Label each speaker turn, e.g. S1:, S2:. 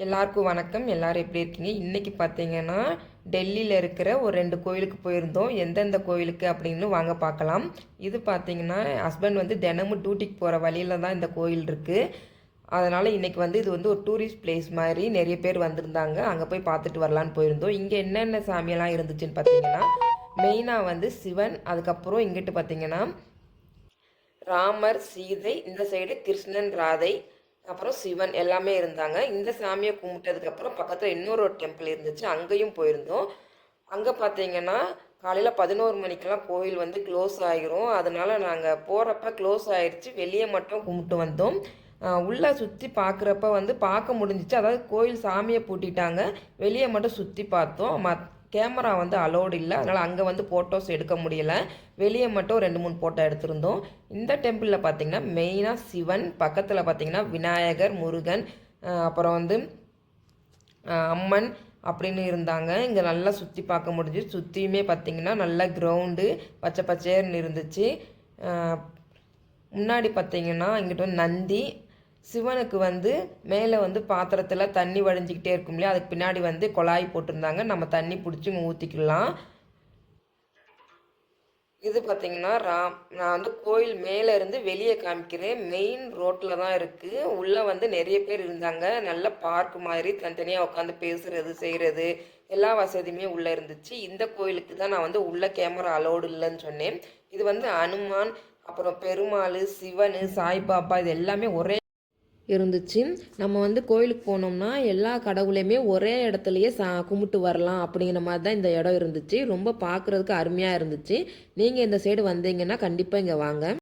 S1: எல்லாருக்கும் வணக்கம். எல்லாரும் எப்படி இருக்கீங்க? இன்றைக்கி பார்த்தீங்கன்னா டெல்லியில் இருக்கிற ஒரு 2 கோயிலுக்கு போயிருந்தோம். எந்தெந்த கோயிலுக்கு அப்படின்னு வாங்க பார்க்கலாம். இது பார்த்தீங்கன்னா ஹஸ்பண்ட் வந்து தினமும் டியூட்டிக்கு போகிற வழியில் தான் இந்த கோயில் இருக்குது. அதனால் இன்றைக்கி வந்து இது வந்து ஒரு டூரிஸ்ட் பிளேஸ் மாதிரி நிறைய பேர் வந்திருந்தாங்க. அங்கே போய் பார்த்துட்டு வரலான்னு போயிருந்தோம். இங்கே என்னென்ன சாமியெல்லாம் இருந்துச்சுன்னு பார்த்தீங்கன்னா மெயினாக வந்து சிவன், அதுக்கப்புறம் இங்கிட்டு பார்த்தீங்கன்னா ராமர், சீதை, இந்த சைடு கிருஷ்ணன், ராதை, அப்புறம் சிவன் எல்லாமே இருந்தாங்க. இந்த சாமியை கும்பிட்டதுக்கப்புறம் பக்கத்தில் இன்னொரு டெம்பிள் இருந்துச்சு, அங்கேயும் போயிருந்தோம். அங்கே பார்த்தீங்கன்னா காலையில் 11 மணிக்கெல்லாம் கோயில் வந்து க்ளோஸ் ஆகிரும். அதனால் நாங்கள் போகிறப்ப க்ளோஸ் ஆகிடுச்சு, வெளியே மட்டும் கும்பிட்டு வந்தோம். உள்ளே சுற்றி பார்க்குறப்ப வந்து பார்க்க முடிஞ்சிச்சு. அதாவது கோயில் சாமியை பூட்டிட்டாங்க, வெளியே மட்டும் சுற்றி பார்த்தோம். கேமரா வந்து அலோடு இல்லை, அதனால் அங்கே வந்து ஃபோட்டோஸ் எடுக்க முடியலை. வெளியே மட்டும் 2-3 ஃபோட்டோ எடுத்திருந்தோம். இந்த டெம்பிளில் பார்த்திங்கன்னா மெயினாக சிவன், பக்கத்தில் பார்த்திங்கன்னா விநாயகர், முருகன், அப்புறம் வந்து அம்மன் அப்படின்னு இருந்தாங்க. இங்கே நல்லா சுற்றி பார்க்க முடிஞ்சு. சுற்றியுமே பார்த்திங்கன்னா நல்ல கிரவுண்டு பச்சை பச்சையர்னு இருந்துச்சு. முன்னாடி பார்த்திங்கன்னா இங்கிட்ட வந்து நந்தி, சிவனுக்கு வந்து மேலே வந்து பாத்திரத்தில் தண்ணி வடிஞ்சிக்கிட்டே இருக்கும் இல்லையா, அதுக்கு பின்னாடி வந்து குழாய் போட்டிருந்தாங்க, நம்ம தண்ணி பிடிச்சி ஊற்றிக்கலாம். இது பார்த்திங்கன்னா நான் வந்து கோயில் மேலே இருந்து வெளியே காமிக்கிறேன். மெயின் ரோட்டில் தான் இருக்குது. உள்ளே வந்து நிறைய பேர் இருந்தாங்க. நல்ல பார்க் மாதிரி தனித்தனியாக உட்காந்து பேசுகிறது செய்கிறது எல்லா வசதியுமே உள்ளே இருந்துச்சு. இந்த கோயிலுக்கு தான் நான் வந்து உள்ளே கேமரா அலோடு இல்லைன்னு சொன்னேன். இது வந்து அனுமான், அப்புறம் பெருமாள், சிவன், சாய்பாபா இது எல்லாமே ஒரே இருந்துச்சு. நம்ம வந்து கோயிலுக்கு போனோம்னா எல்லா கடவுளையுமே ஒரே இடத்துலையே கும்பிட்டு வரலாம் அப்படிங்கிற மாதிரி தான் இந்த இடம் இருந்துச்சு. ரொம்ப பார்க்குறதுக்கு அருமையாக இருந்துச்சு. நீங்கள் இந்த சைடு வந்தீங்கன்னா கண்டிப்பாக இங்கே வாங்க.